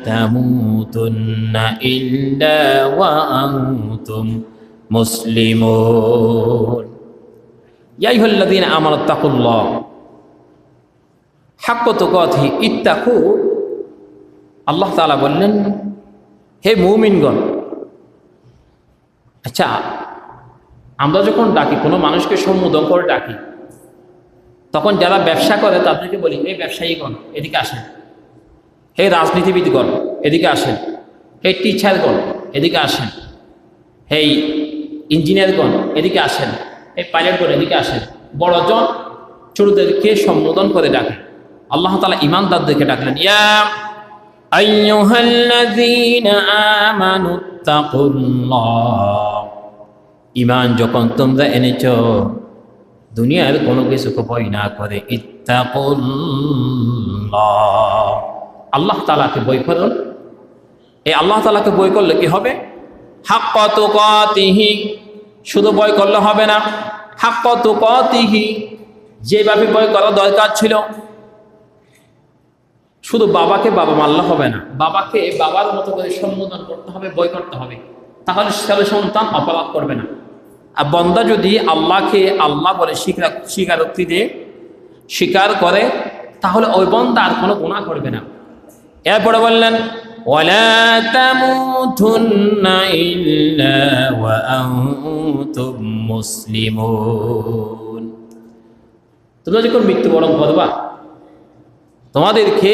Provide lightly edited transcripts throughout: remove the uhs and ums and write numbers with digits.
তামুতুন্না ইল্লা ওয়া আনতুম মুসলিমুন। ইয়া আইয়ুহাল্লাযীনা আমানু তাকুল্লাহ হাক্কা তুকাতিহি ইত্তাকু। আল্লাহ তাআলা বললেন, হে মুমিনগণ। আচ্ছা, আমরা যখন ডাকি, কোনো মানুষকে সম্বোধন করে ডাকি, তখন যারা ব্যবসা করে তাদেরকে বলি, হে ব্যবসায়ীগণ এদিকে আসেন, হে রাজনীতিবিদগণ এদিকে আসেন, হে টিচারগণ এদিকে আসেন, হে ইঞ্জিনিয়ারগণ এদিকে আসেন, হে পাইলটগণ এদিকে আসেন। বড়জন ছোটদেরকে সম্বোধন করে ডাকে। আল্লাহ তাআলা ঈমানদারদেরকে ডাকলেন, ইয়া আইয়ুহাল্লাযীনা আমানুত্তাকুল্লাহ। ঈমান যখন তোমরা এনেছ, দুনিয়ার কোনো কিছুকে ভয় না করে, ইত্তাকুল্লাহ, আল্লাহ তাআলাকে ভয় করুন। এই আল্লাহ তাআলাকে ভয় করলে কি হবে? হাক্কা তুকাতিহি, শুধু ভয় করলে হবে না, হাক্কা তুকাতিহি, যেভাবে ভয় করা দরকার ছিল। শুধু বাবাকে বাবা মানলে হবে না, বাবাকে বাবার মতো করে সম্বোধন করতে হবে, ভয় করতে হবে। তাহলে ছেলে সন্তান অপরাধ করবে না। আর বন্দা যদি আল্লাহকে আল্লাহ বলে স্বীকারোক্তি দিয়ে স্বীকার করে, তাহলে ওই বন্দা আর কোনো গুনাহ করবে না। এরপরে বললেন, ওয়ালা তামুতুন্না ইল্লা ওয়া আনতুম মুসলিমুন। তোমরা যখন মৃত্যুবরণ করবা, তোমাদেরকে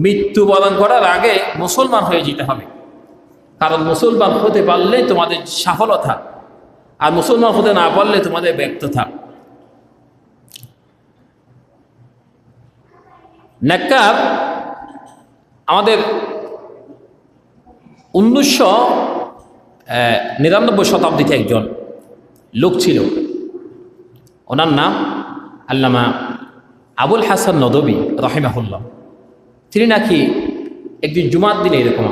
মৃত্যুবরণ করার আগে মুসলমান হয়ে যেতে হবে। কারণ মুসলমান হতে পারলে তোমাদের সফলতা, আর মুসলমান হতে না পারলে তোমাদের ব্যর্থতা। নাক্কাব আমাদের 1999 শতাব্দীতে একজন লোক ছিল, ওনার নাম আল্লামা আবুল হাসান নদভী রাহিমাহুল্লাহ। তিনি নাকি একদিন জুমার দিনে, এরকম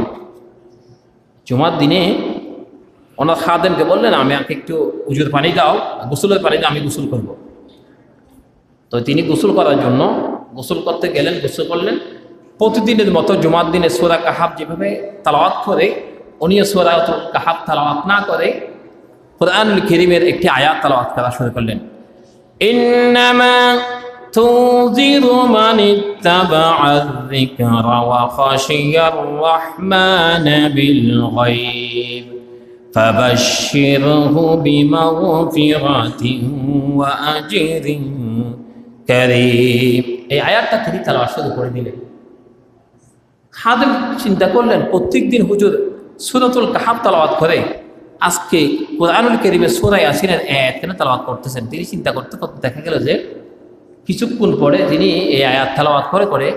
জুমার দিনে ওনার খাদেমকে বললেন, আমাকে একটু উজুর পানি দাও, গোসলের পানি দাও, আমি গোসল করব। তো তিনি গোসল করার জন্য গোসল করতে গেলেন, গোসল করলেন। প্রতিদিনের মতো জুমার দিনে সূরা কাহাফ যেভাবে তালাওয়াত করে, উনিও সূরা কাহাফ তালাওয়াত না করে কুরআনুল কারীমের একটি আয়াত তালাওয়াত করা শুরু করলেন। ইন্নামা তুযিরু মান ইত্তাবা'আয যিকরা ওয়া খাশিয়ার রাহমানা বিল গায়ব ফাবাশশিরহু বিমাগফিরাতিন ওয়া আজরিন কারীম। এই আয়াতটা তিনি তালাওয়াত শুরু করে দিলেন। খাদেম চিন্তা করলেন, প্রত্যেকদিন হুজুর সূরাতুল কাহাফ তালাওয়াত করে, আজকে কুরআনুল কারীমের সূরা ইয়াসিনের আয়াত কেন তালাওয়াত করতেছেন? তিনি চিন্তা করতে করতে দেখা গেল যে কিছুক্ষণ পরে তিনি এই আয়াত তালাওয়াত করে করে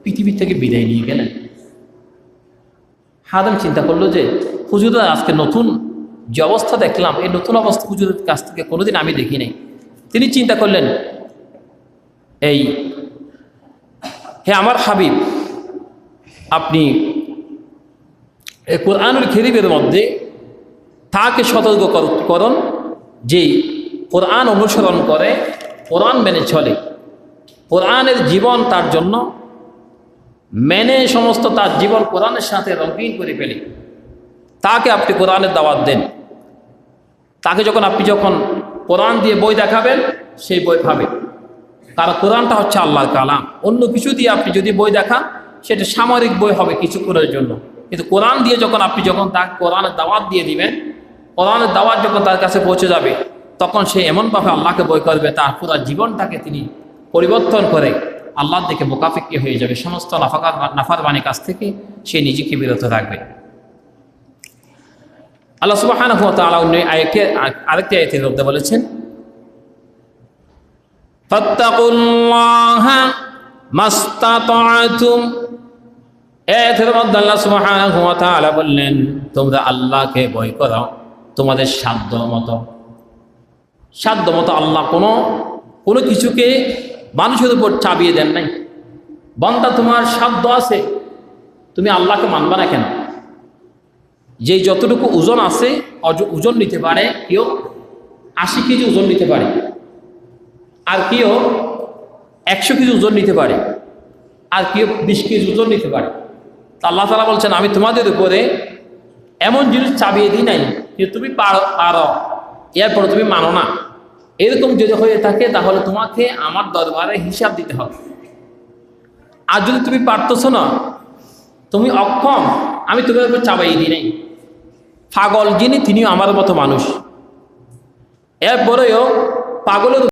পৃথিবী থেকে বিদায় নিয়ে গেলেন। খাদেম চিন্তা করলো যে হুজুরের আজকে নতুন যে অবস্থা দেখলাম, এই নতুন অবস্থা হুজুরের কাছ থেকে কোনোদিন আমি দেখি নাই। তিনি চিন্তা করলেন, হে আমার হাবিব, আপনি এই কুরআনুল কারীমের মধ্যে তাকে সতর্ক করুন, যে কোরআন অনুসরণ করে, কোরআন মেনে চলে, কোরআনের জীবন তার জন্য মেনে সমস্ত তার জীবন কোরআনের সাথে রঙিন করে ফেলে। তাকে আপনি কোরআনের দাওয়াত দেন। তাকে আপনি যখন কোরআন দিয়ে বই দেখাবেন, সেই বই পাবে। কারণ কোরআনটা হচ্ছে আল্লাহর কালাম। অন্য কিছু দিয়ে আপনি যদি বই দেখান, সেটা সামরিক বই হবে কিছুক্ষণের জন্য। কিন্তু কোরআন দিয়ে আপনি তাকে কোরআনের দাওয়াত দিয়ে দিবেন, কোরআনের দাওয়াত যখন তার কাছে পৌঁছে যাবে, তখন সে এমনভাবে আল্লাহকে ভয় করবে, তার পুরো জীবনটাকে তিনি পরিবর্তন করে আল্লাহর দিকে মোকাফিকি হয়ে যাবে। সমস্ত নাফরমানির কাছ থেকে সে নিজেকে বিরত রাখবে। আল্লাহ সুবহানাহু ওয়া তাআলা আরেকটি আয়াতের মধ্যে বলেছেন, ফাত্তাকুল্লাহা মাস্তাতা'তুম। এর মধ্যে আল্লাহ সুবহানাহু ওয়া তাআলা বললেন, তোমরা আল্লাহকে ভয় করো তোমাদের সাধ্য মতো। আল্লাহ কোনো কিছুকে মানুষের উপর চাপিয়ে দেন নাই। বান্দা, তোমার সাধ্য আছে, তুমি আল্লাহকে মানবা না কেন? যে যতটুকু ওজন আছে, ওজন নিতে পারে, কেউ 80 কেজি ওজন নিতে পারে, আর কেউ 100 কেজি ওজন নিতে পারে, আর কেউ 20 কেজি ওজন নিতে পারে। তা আল্লাহ তাআলা বলছেন আমি তোমাদের উপরে এমন জিনিস চাপিয়ে দিই নাই যে তুমি পারো এরপর তুমি মানো না। এরকম যদি হয়ে থাকে তাহলে তোমাকে আমার দরবারে হিসাব দিতে হবে। আর যদি তুমি পারতেছো না, তুমি অক্ষম, আমি তোমার উপর চাপাই দিই নাই। পাগল যিনি তিনিও আমার মতো মানুষ। এরপরেও পাগলের